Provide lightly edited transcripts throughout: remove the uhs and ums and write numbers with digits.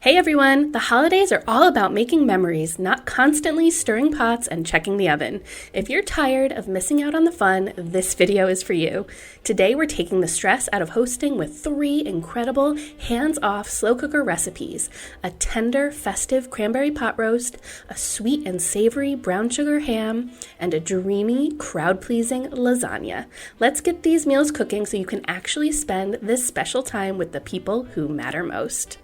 Hey everyone! The holidays are all about making memories, not constantly stirring pots and checking the oven. If you're tired of missing out on the fun, this video is for you. Today we're taking the stress out of hosting with 3 incredible hands-off slow cooker recipes: a tender, festive cranberry pot roast, a sweet and savory brown sugar ham, and a dreamy, crowd-pleasing lasagna. Let's get these meals cooking so you can actually spend this special time with the people who matter most.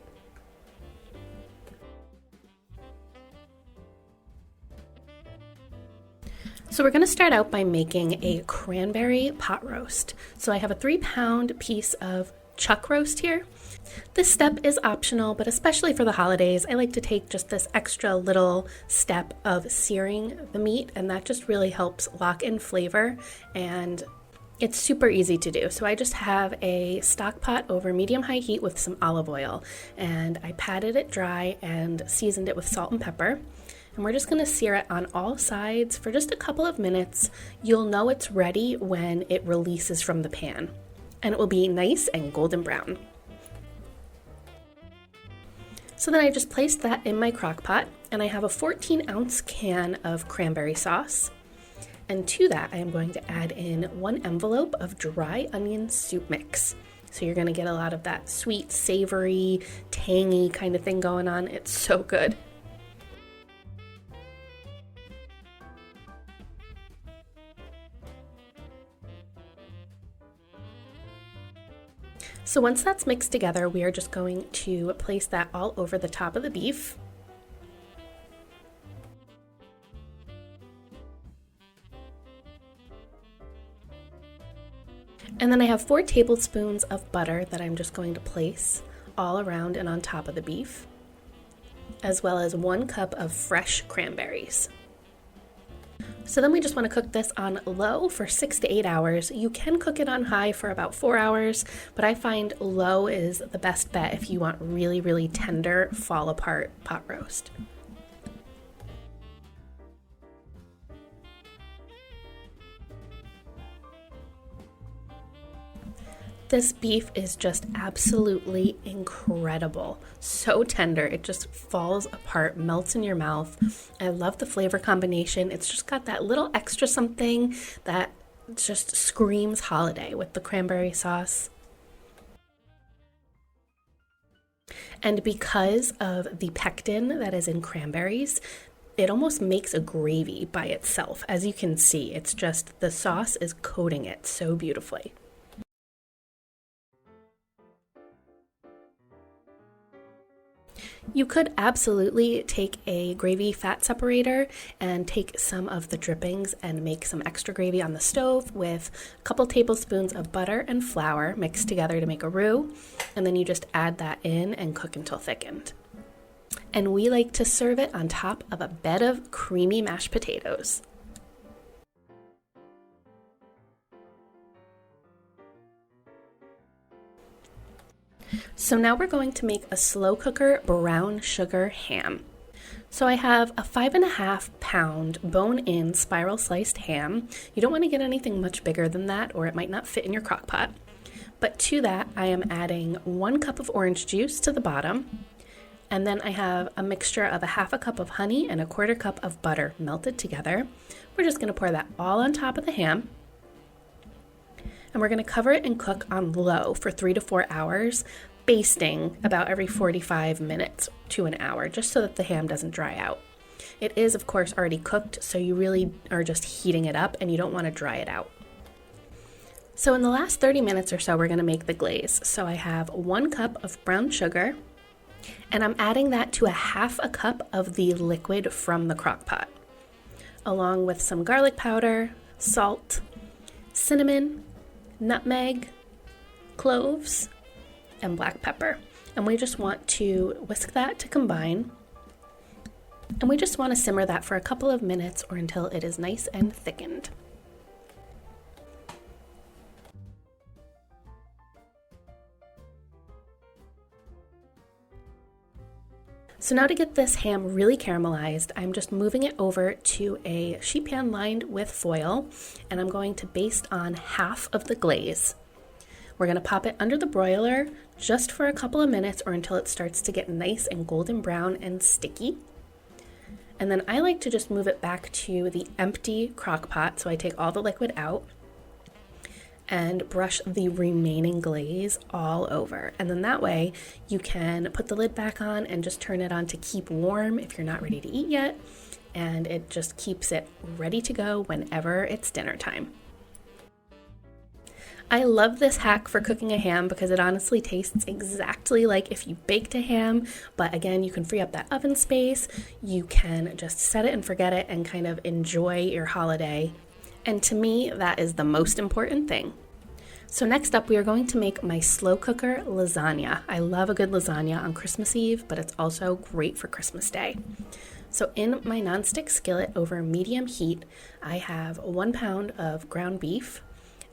So we're going to start out by making a cranberry pot roast. So I have a 3-pound piece of chuck roast here. This step is optional, but especially for the holidays, I like to take just this extra little step of searing the meat, and that just really helps lock in flavor, and it's super easy to do. So I just have a stock pot over medium-high heat with some olive oil, and I patted it dry and seasoned it with salt and pepper. And we're just going to sear it on all sides for just a couple of minutes. You'll know it's ready when it releases from the pan, and it will be nice and golden brown. So then I just placed that in my crock pot, and I have a 14-ounce can of cranberry sauce. And to that, I am going to add in 1 envelope of dry onion soup mix. So you're going to get a lot of that sweet, savory, tangy kind of thing going on. It's so good. So once that's mixed together, we are just going to place that all over the top of the beef. And then I have 4 tablespoons of butter that I'm just going to place all around and on top of the beef, as well as 1 cup of fresh cranberries. So then we just want to cook this on low for 6 to 8 hours. You can cook it on high for about 4 hours, but I find low is the best bet if you want really, really tender, fall apart pot roast. This beef is just absolutely incredible. So tender, it just falls apart, melts in your mouth. I love the flavor combination. It's just got that little extra something that just screams holiday with the cranberry sauce. And because of the pectin that is in cranberries, it almost makes a gravy by itself. As you can see, it's just the sauce is coating it so beautifully. You could absolutely take a gravy fat separator and take some of the drippings and make some extra gravy on the stove with a couple tablespoons of butter and flour mixed together to make a roux, and then you just add that in and cook until thickened. And we like to serve it on top of a bed of creamy mashed potatoes. So now we're going to make a slow cooker brown sugar ham. So I have a 5.5-pound bone-in spiral sliced ham. You don't want to get anything much bigger than that, or it might not fit in your crock pot. But to that, I am adding 1 cup of orange juice to the bottom. And then I have a mixture of a 1/2 cup of honey and a 1/4 cup of butter melted together. We're just going to pour that all on top of the ham. And we're going to cover it and cook on low for 3 to 4 hours, basting about every 45 minutes to an hour, just so that the ham doesn't dry out. It is, of course, already cooked, so you really are just heating it up and you don't want to dry it out. So in the last 30 minutes or so, we're going to make the glaze. So I have 1 cup of brown sugar, and I'm adding that to a 1/2 cup of the liquid from the crock pot, along with some garlic powder, salt, cinnamon, nutmeg, cloves, and black pepper. And we just want to whisk that to combine. And we just want to simmer that for a couple of minutes or until it is nice and thickened. So now to get this ham really caramelized, I'm just moving it over to a sheet pan lined with foil, and I'm going to baste on half of the glaze. We're going to pop it under the broiler just for a couple of minutes or until it starts to get nice and golden brown and sticky. And then I like to just move it back to the empty crock pot, so I take all the liquid out and brush the remaining glaze all over. And then that way you can put the lid back on and just turn it on to keep warm if you're not ready to eat yet. And it just keeps it ready to go whenever it's dinner time. I love this hack for cooking a ham because it honestly tastes exactly like if you baked a ham, but again, you can free up that oven space. You can just set it and forget it and kind of enjoy your holiday. And to me, that is the most important thing. So next up, we are going to make my slow cooker lasagna. I love a good lasagna on Christmas Eve, but it's also great for Christmas Day. So in my nonstick skillet over medium heat, I have 1 pound of ground beef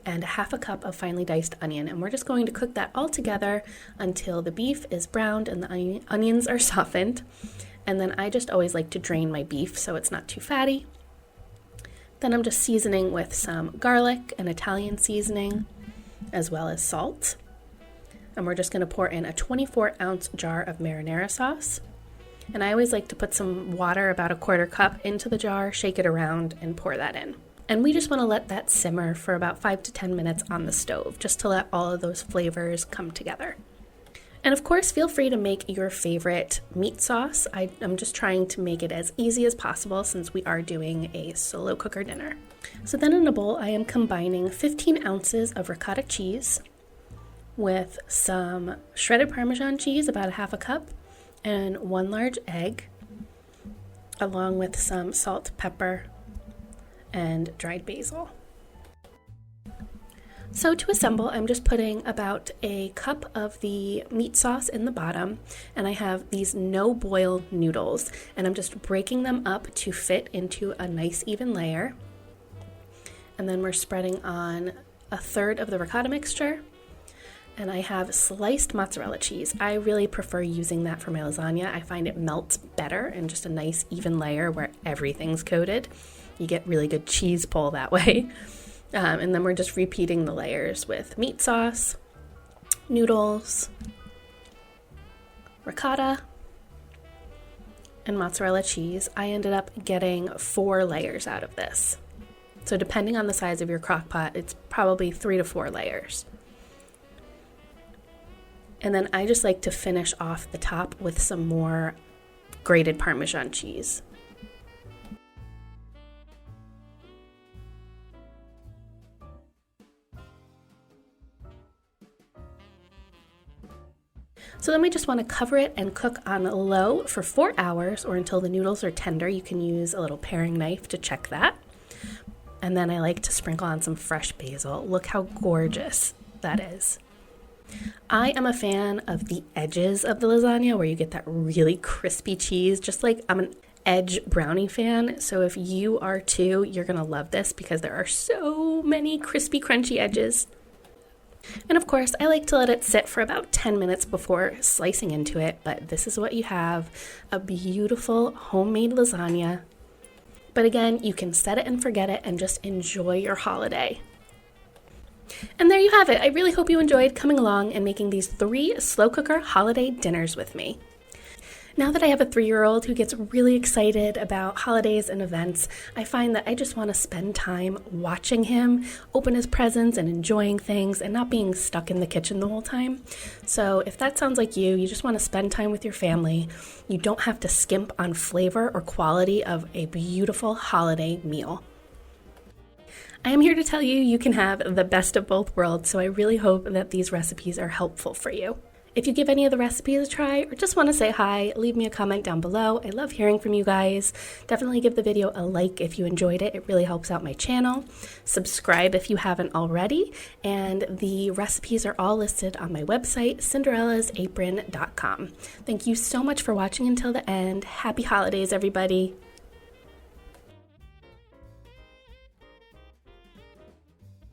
and 1/2 cup of finely diced onion. And we're just going to cook that all together until the beef is browned and the onions are softened. And then I just always like to drain my beef so it's not too fatty. Then I'm just seasoning with some garlic and Italian seasoning, as well as salt. And we're just going to pour in a 24-ounce jar of marinara sauce. And I always like to put some water, about 1/4 cup, into the jar, shake it around, and pour that in. And we just want to let that simmer for about 5 to 10 minutes on the stove, just to let all of those flavors come together. And of course, feel free to make your favorite meat sauce. I'm just trying to make it as easy as possible since we are doing a slow cooker dinner. So then in a bowl, I am combining 15 ounces of ricotta cheese with some shredded Parmesan cheese, about 1/2 cup, and 1 large egg, along with some salt, pepper, and dried basil. So to assemble, I'm just putting about 1 cup of the meat sauce in the bottom, and I have these no-boil noodles, and I'm just breaking them up to fit into a nice even layer. And then we're spreading on 1/3 of the ricotta mixture, and I have sliced mozzarella cheese. I really prefer using that for my lasagna. I find it melts better and just a nice even layer where everything's coated. You get really good cheese pull that way. And then we're just repeating the layers with meat sauce, noodles, ricotta, and mozzarella cheese. I ended up getting 4 layers out of this. So depending on the size of your crock pot, it's probably 3 to 4 layers. And then I just like to finish off the top with some more grated Parmesan cheese. So then we just want to cover it and cook on low for 4 hours or until the noodles are tender. You can use a little paring knife to check that. And then I like to sprinkle on some fresh basil. Look how gorgeous that is. I am a fan of the edges of the lasagna where you get that really crispy cheese, just like I'm an edge brownie fan. So if you are too, you're going to love this because there are so many crispy, crunchy edges. And of course, I like to let it sit for about 10 minutes before slicing into it, but this is what you have, a beautiful homemade lasagna. But again, you can set it and forget it and just enjoy your holiday. And there you have it. I really hope you enjoyed coming along and making these 3 slow cooker holiday dinners with me. Now that I have a 3-year-old who gets really excited about holidays and events, I find that I just want to spend time watching him open his presents and enjoying things and not being stuck in the kitchen the whole time. So if that sounds like you just want to spend time with your family, you don't have to skimp on flavor or quality of a beautiful holiday meal. I am here to tell you you can have the best of both worlds, so I really hope that these recipes are helpful for you. If you give any of the recipes a try or just want to say hi, leave me a comment down below. I love hearing from you guys. Definitely give the video a like if you enjoyed it. It really helps out my channel. Subscribe if you haven't already. And the recipes are all listed on my website, cinderellasapron.com. Thank you so much for watching until the end. Happy holidays, everybody.